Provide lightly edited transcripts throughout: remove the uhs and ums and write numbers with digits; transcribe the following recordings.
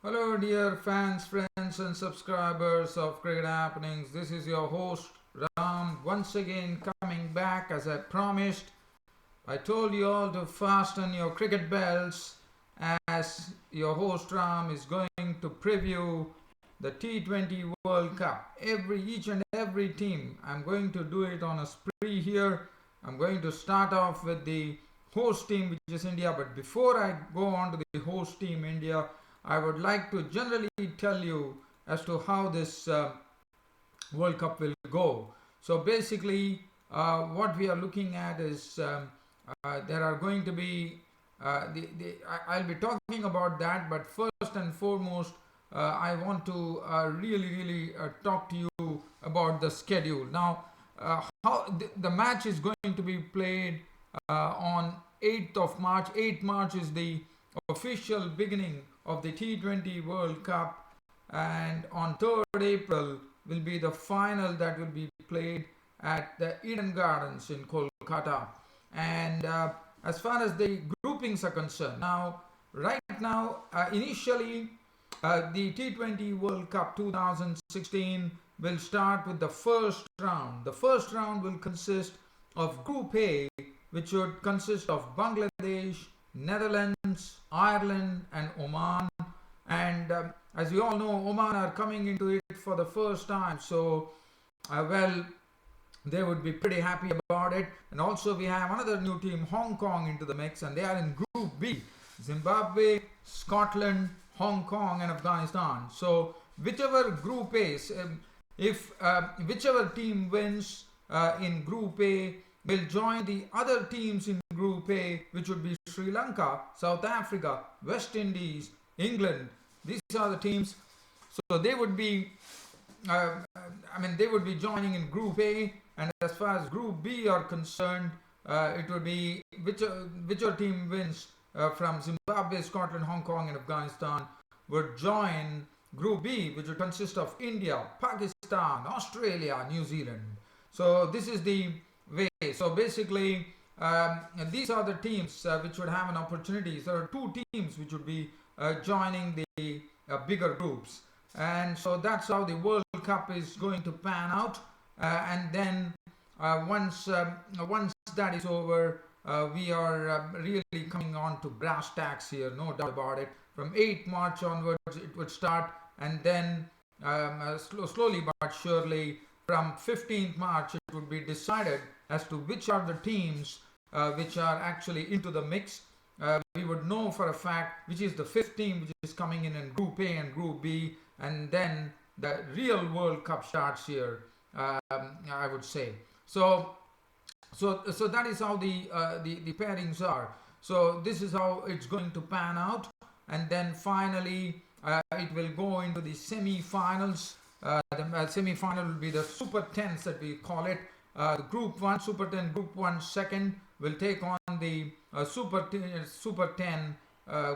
Hello, dear fans, friends, and subscribers of Cricket Happenings. This is your host Ram once again coming back as I promised. I told you all to fasten your cricket belts as your host Ram is going to preview the T20 World Cup. Each and every team. I'm going to do it on a spree here. I'm going to start off with the host team, which is India. But before I go on to the host team, India, I would like to generally tell you as to how this World Cup will go. So basically, what we are looking at is there are going to be I'll be talking about that, but first and foremost, I want to really talk to you about the schedule. Now, how the match is going to be played on 8th of March. 8th March is the official beginning of the T20 World Cup, and on 3rd April will be the final that will be played at the Eden Gardens in Kolkata. And as far as the groupings are concerned, right now, initially, the T20 World Cup 2016 will start with the first round. The first round will consist of Group A, which would consist of Bangladesh, Netherlands, Ireland, and Oman. And as you all know, Oman are coming into it for the first time. So, well, they would be pretty happy about it. And also, we have another new team, Hong Kong, into the mix, and they are in Group B: Zimbabwe, Scotland, Hong Kong, and Afghanistan. So, whichever Group A, if whichever team wins in Group A will join the other teams in Group A, which would be Sri Lanka, South Africa, West Indies, England. These are the teams. So they would be, they would be joining in Group A. And as far as Group B are concerned, it would be whichever team wins from Zimbabwe, Scotland, Hong Kong, and Afghanistan would join Group B, which would consist of India, Pakistan, Australia, New Zealand. So this is the way. So basically, these are the teams which would have an opportunity. There are two teams which would be joining the bigger groups, and so that's how the World Cup is going to pan out. And then once that is over, we are really coming on to brass tacks here, no doubt about it. From 8th March onwards, it would start, and then slowly but surely, from 15th March, it would be decided as to which are the teams which are actually into the mix. We would know for a fact which is the fifth team which is coming in Group A and Group B, and then the real World Cup starts here. I would say so. So that is how the pairings are. So this is how it's going to pan out, and then finally it will go into the semi-finals. The semi-final will be the Super 10s that we call it. Group 1, Super 10, Group 1 second will take on the Super 10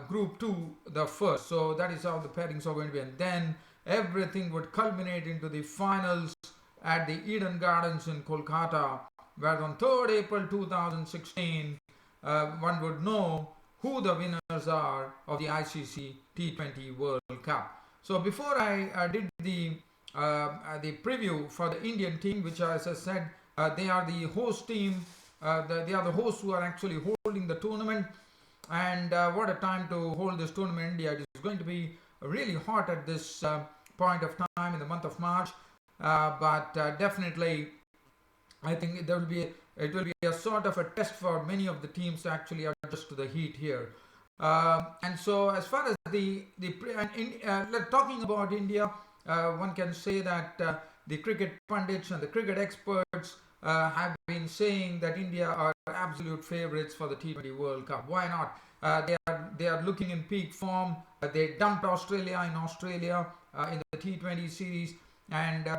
Group 2 the first. So that is how the pairings are going to be, and then everything would culminate into the finals at the Eden Gardens in Kolkata, where on 3rd April 2016 one would know who the winners are of the ICC T20 World Cup. So before I did the preview for the Indian team, which, as I said, they are the host team. They are the hosts who are actually holding the tournament. And what a time to hold this tournament in India. It is going to be really hot at this point of time in the month of March. But definitely, I think it will be a sort of a test for many of the teams to actually adjust to the heat here. And so, as far as talking about India, one can say that the cricket pundits and the cricket experts have been saying that India are absolute favourites for the T20 World Cup. Why not? They are looking in peak form. They dumped Australia in the T20 series, and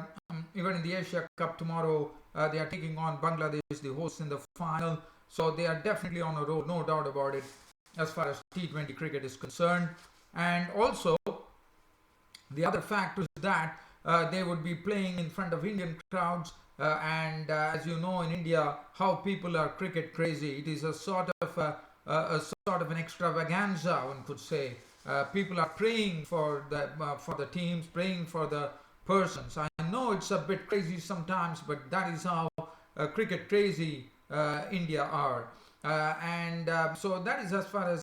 even in the Asia Cup tomorrow, they are taking on Bangladesh, the hosts, in the final. So they are definitely on a roll, no doubt about it, as far as T20 cricket is concerned. And also, the other fact is that they would be playing in front of Indian crowds. And as you know, in India, how people are cricket crazy. It is a sort of an extravaganza, one could say. People are praying for the teams, praying for the persons. I know it's a bit crazy sometimes, but that is how cricket crazy India are. So that is as far as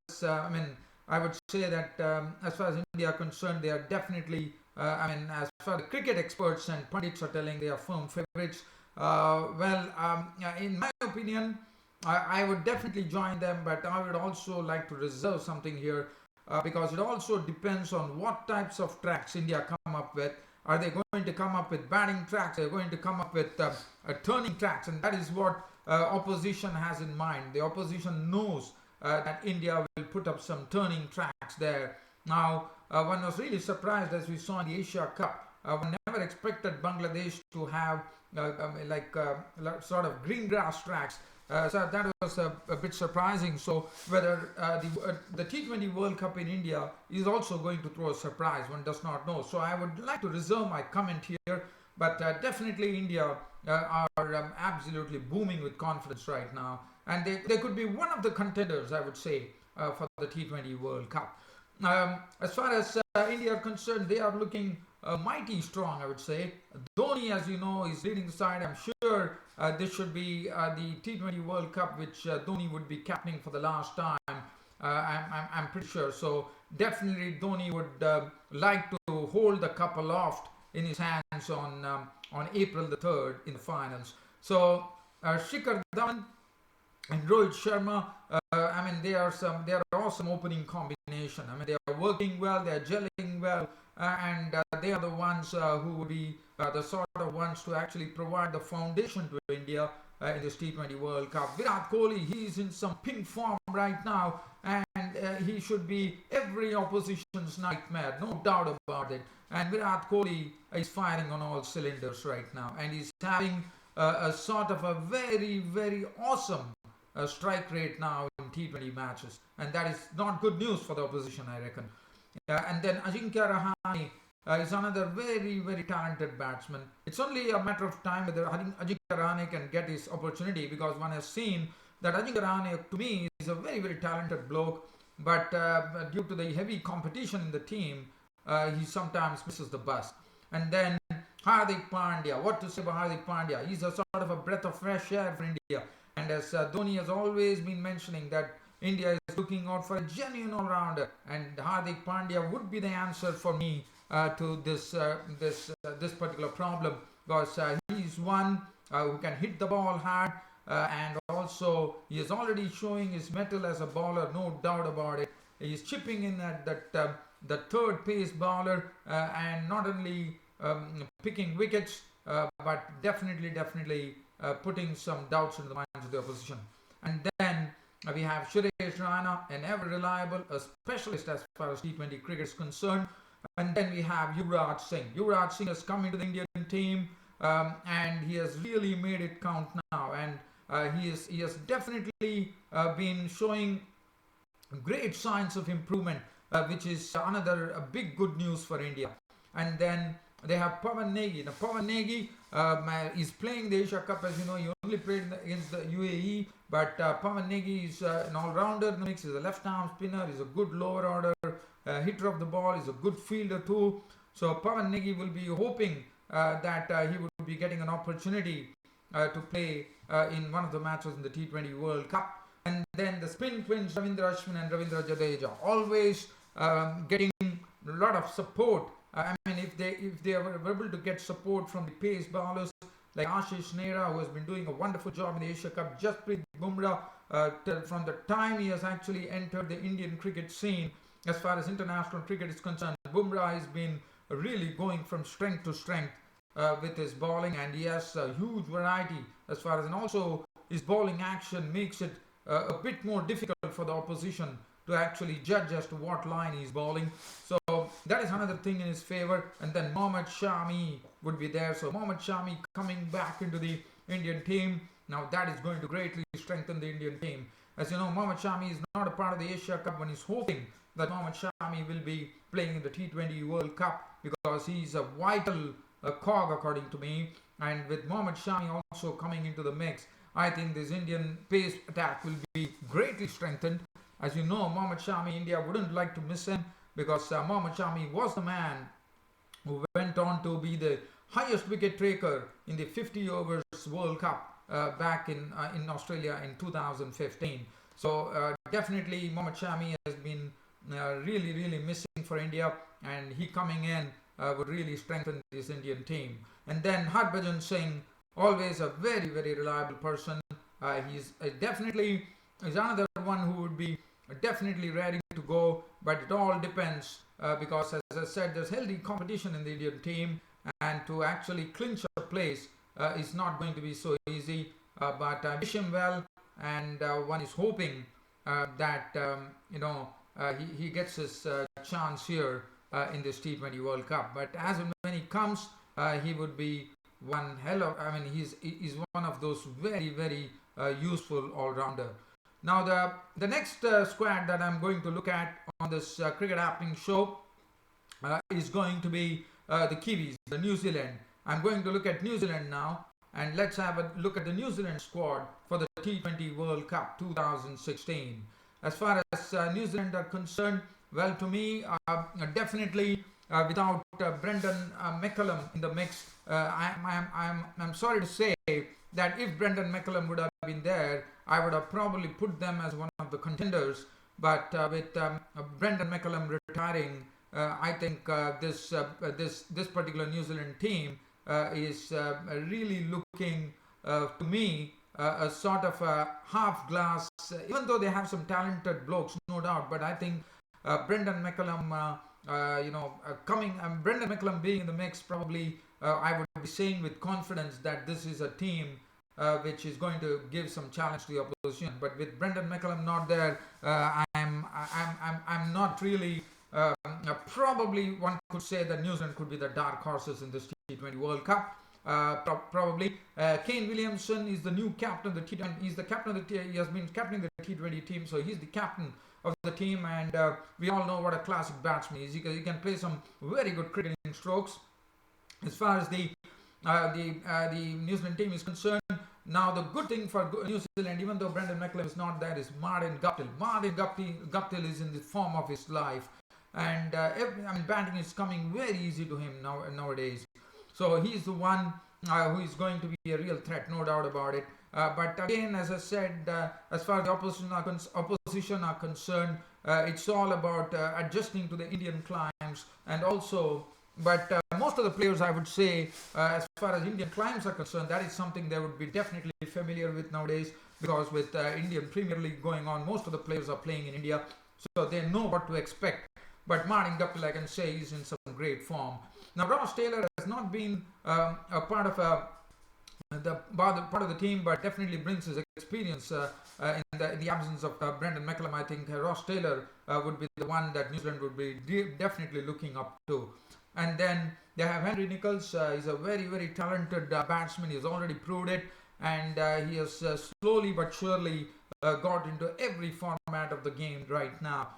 I would say that as far as India are concerned, they are definitely as far as cricket experts and pundits are telling, they are firm favorites. In my opinion, I would definitely join them, but I would also like to reserve something here because it also depends on what types of tracks India come up with. Are they going to come up with batting tracks? Are they going to come up with turning tracks? And that is what opposition has in mind. The opposition knows that India will put up some turning tracks there. Now, one was really surprised as we saw in the Asia Cup. One never expected Bangladesh to have sort of green grass tracks. So that was a bit surprising. So whether the T20 World Cup in India is also going to throw a surprise, one does not know. So I would like to reserve my comment here, but definitely India are absolutely booming with confidence right now, and they could be one of the contenders, I would say, for the T20 World Cup. As far as India are concerned, they are looking mighty strong, I would say. Dhoni, as you know, is leading the side. I'm sure this should be the T20 World Cup, which Dhoni would be captaining for the last time. I'm pretty sure. So definitely Dhoni would like to hold the cup aloft in his hands on April the 3rd in the finals. So Shikhar Dhawan and Rohit Sharma, they are awesome opening combination. They are working well, they are gelling well, and they are the ones who will be the sort of ones to actually provide the foundation to India in this T20 World Cup. Virat Kohli, he's in some pink form right now, and he should be every opposition's nightmare, no doubt about it. And Virat Kohli is firing on all cylinders right now, and he's having a sort of a very, very awesome strike rate now in T20 matches, and that is not good news for the opposition, I reckon. And then Ajinkya Rahane is another very, very talented batsman. It's only a matter of time whether Ajinkya Rahane can get his opportunity, because one has seen that Ajinkya Rahane, to me, is a very, very talented bloke, but due to the heavy competition in the team, he sometimes misses the bus. And then Hardik Pandya, what to say about Hardik Pandya? He's a sort of a breath of fresh air for India. And as Dhoni has always been mentioning, that India is looking out for a genuine all-rounder, and Hardik Pandya would be the answer for me to this particular problem, because he's one who can hit the ball hard, and also he is already showing his mettle as a bowler, no doubt about it. He's chipping in at the third pace bowler, and not only picking wickets, but definitely putting some doubts into the minds of the opposition. And then we have Suresh Raina, an ever reliable, a specialist as far as T20 cricket is concerned. And then we have Yuvraj Singh. Yuvraj Singh has come into the Indian team, and he has really made it count now. And he has definitely been showing great signs of improvement, which is another big good news for India. And then they have Pawan Negi. Now Pawan Negi is playing the Asia Cup. As you know, he only played against the UAE, but Pawan Negi is an all-rounder in the mix. He's a left-arm spinner. He's a good lower order hitter of the ball. He's a good fielder too. So Pawan Negi will be hoping that he would be getting an opportunity to play in one of the matches in the T20 World Cup. And then the spin twins, Ravindra Ashwin and Ravindra Jadeja, always getting a lot of support. If they are able to get support from the pace bowlers like Ashish Nehra, who has been doing a wonderful job in the Asia Cup, Jasprit Bumrah, from the time he has actually entered the Indian cricket scene, as far as international cricket is concerned, Bumrah has been really going from strength to strength with his bowling, and he has a huge variety as far as, and also his bowling action makes it a bit more difficult for the opposition to actually judge as to what line he's bowling. So that is another thing in his favor. And then Mohammad Shami would be there. So Mohammad Shami coming back into the Indian team. Now that is going to greatly strengthen the Indian team. As you know, Mohammad Shami is not a part of the Asia Cup, and he's hoping that Mohammad Shami will be playing in the T20 World Cup, because he's a vital cog, according to me. And with Mohammad Shami also coming into the mix, I think this Indian pace attack will be greatly strengthened. As you know, Mohammad Shami, India wouldn't like to miss him. because Mohammad Shami was the man who went on to be the highest wicket taker in the 50 overs World Cup back in Australia in 2015. So definitely Mohammad Shami has been really missing for India, and he coming in would really strengthen this Indian team. And then Harbhajan Singh, always a very reliable person. He's definitely is another one who would be definitely ready to go, but it all depends because, as I said, there's healthy competition in the Indian team, and to actually clinch a place is not going to be so easy. But I wish him well, and one is hoping that he gets his chance here in this T20 World Cup. But as and when he comes, he would be one hell of. I mean, he's one of those very useful all-rounder. Now the next squad that I'm going to look at on this Cricket Happening show is going to be the Kiwis, the New Zealand. I'm going to look at New Zealand now, and let's have a look at the New Zealand squad for the T20 World Cup 2016. As far as New Zealand are concerned, well, to me, definitely without Brendan McCullum in the mix, I'm sorry to say that if Brendan McCullum would have been there, I would have probably put them as one of the contenders. But with Brendan McCullum retiring, I think this particular New Zealand team is really looking to me a sort of a half glass. Even though they have some talented blokes, no doubt, but I think Brendan McCullum, Brendan McCullum being in the mix, probably I would be saying with confidence that this is a team which is going to give some challenge to the opposition. But with Brendan McCullum not there, I'm not really. Probably one could say that New Zealand could be the dark horses in this T20 World Cup. Probably Kane Williamson is the new captain of the T20. He's the captain of the he has been captaining the T20 team, so he's the captain of the team, and we all know what a classic batsman is. He can play some very good cricketing strokes. As far as the New Zealand team is concerned, now the good thing for New Zealand, even though Brendan McCullum is not there, is Martin Guptill. Martin Guptill is in the form of his life, and batting is coming very easy to him nowadays. So he's the one who is going to be a real threat, no doubt about it. But again, as I said, as far as the opposition are concerned, it's all about adjusting to the Indian climes, and also, but most of the players, I would say, as far as Indian climes are concerned, that is something they would be definitely familiar with nowadays, because with Indian Premier League going on, most of the players are playing in India, so they know what to expect. But Martin Guptill, I can say, is in some great form. Now, Ross Taylor has not been a part of the team, but definitely brings his experience in the absence of Brendan McCullum. I think Ross Taylor would be the one that New Zealand would be definitely looking up to. And then they have Henry Nicholls. He's a very talented batsman. He's already proved it, and he has slowly but surely got into every format of the game right now.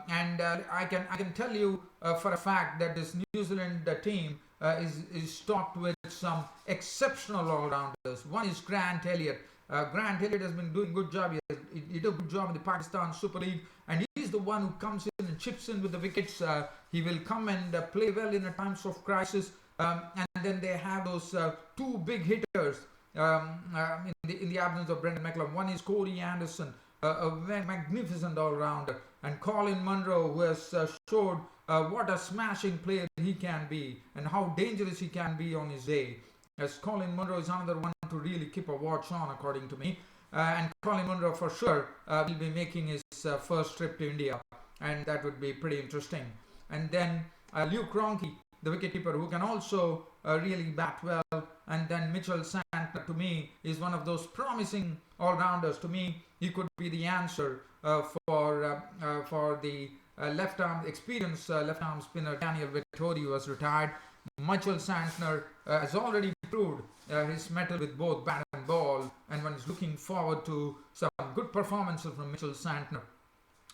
And I can tell you for a fact that this New Zealand team is stocked with some exceptional all-rounders. One is Grant Elliott. Grant Elliott has been doing a good job. He did a good job in the Pakistan Super League, and he's the one who comes in and chips in with the wickets. He will come and play well in the times of crisis. And then they have those two big hitters in the absence of Brendan McCullum. One is Corey Anderson, a magnificent all-rounder, and Colin Munro, who has showed what a smashing player he can be and how dangerous he can be on his day. As Colin Munro is another one to really keep a watch on, according to me. And Colin Munro for sure will be making his first trip to India, and that would be pretty interesting. And then Luke Ronchi, the wicketkeeper, who can also really bat well. And then Mitchell Santner, to me, is one of those promising all-rounders. To me, he could be the answer for the experienced left-arm spinner Daniel Vettori, who has retired. Mitchell Santner has already proved his mettle with both bat and ball, and one is looking forward to some good performances from Mitchell Santner.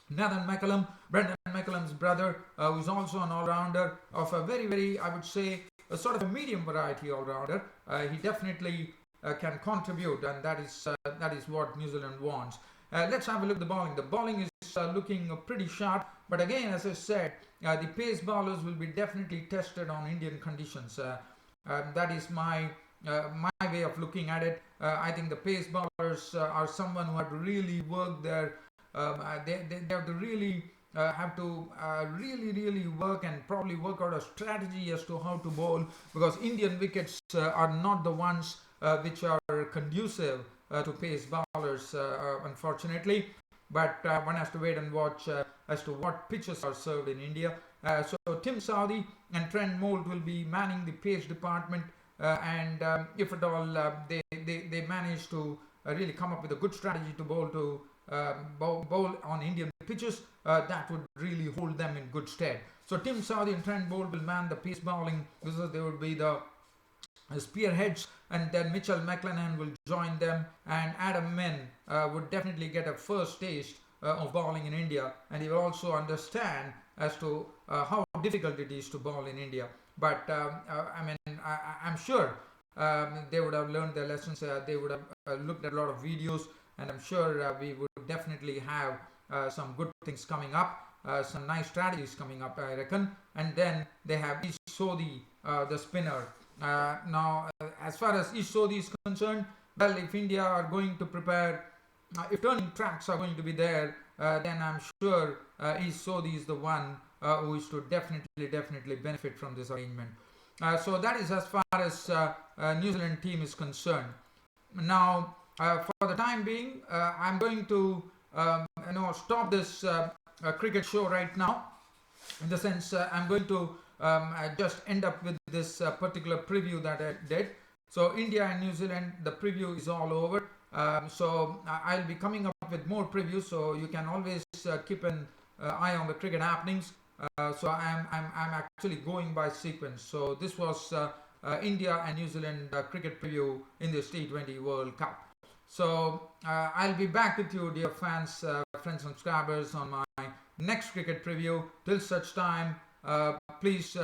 Nathan McCullum, Brendan McCullum's brother, who's also an all-rounder of a very, I would say, a sort of a medium variety all-rounder. He definitely can contribute, and that is what New Zealand wants. Let's have a look at the bowling. The bowling is looking pretty sharp, but again, as I said, the pace bowlers will be definitely tested on Indian conditions. That is my way of looking at it. I think the pace bowlers are someone who have to really work their they have to really really work and probably work out a strategy as to how to bowl, because Indian wickets are not the ones which are conducive to pace bowlers, unfortunately. But one has to wait and watch as to what pitches are served in India. So Tim Southee and Trent Moult will be manning the pace department, and if at all they manage to really come up with a good strategy to bowl on Indian pitches, that would really hold them in good stead. So Tim Southee and Trent Moult will man the pace bowling, because they would be the spearheads, and then Mitchell McLennan will join them, and Adam Min would definitely get a first taste of bowling in India, and he will also understand as to how difficult it is to bowl in India. But I'm sure they would have learned their lessons. They would have looked at a lot of videos, and I'm sure we would definitely have some good things coming up, some nice strategies coming up, I reckon. And then they have Ish Sodhi, the spinner. Now, as far as Ish Sodhi is concerned, well, if India are going to prepare, if turning tracks are going to be there, then I'm sure Ish Sodhi is the one who is to definitely benefit from this arrangement. So that is as far as New Zealand team is concerned. Now, for the time being, I'm going to stop this cricket show right now. In the sense, I'm going to just end up with this particular preview that I did. So India and New Zealand, the preview is all over. So I'll be coming up with more previews. So you can always keep an eye on the cricket happenings. So I'm actually going by sequence. So this was India and New Zealand cricket preview in this T20 World Cup. So I'll be back with you, dear fans, friends, subscribers, on my next cricket preview. Till such time, please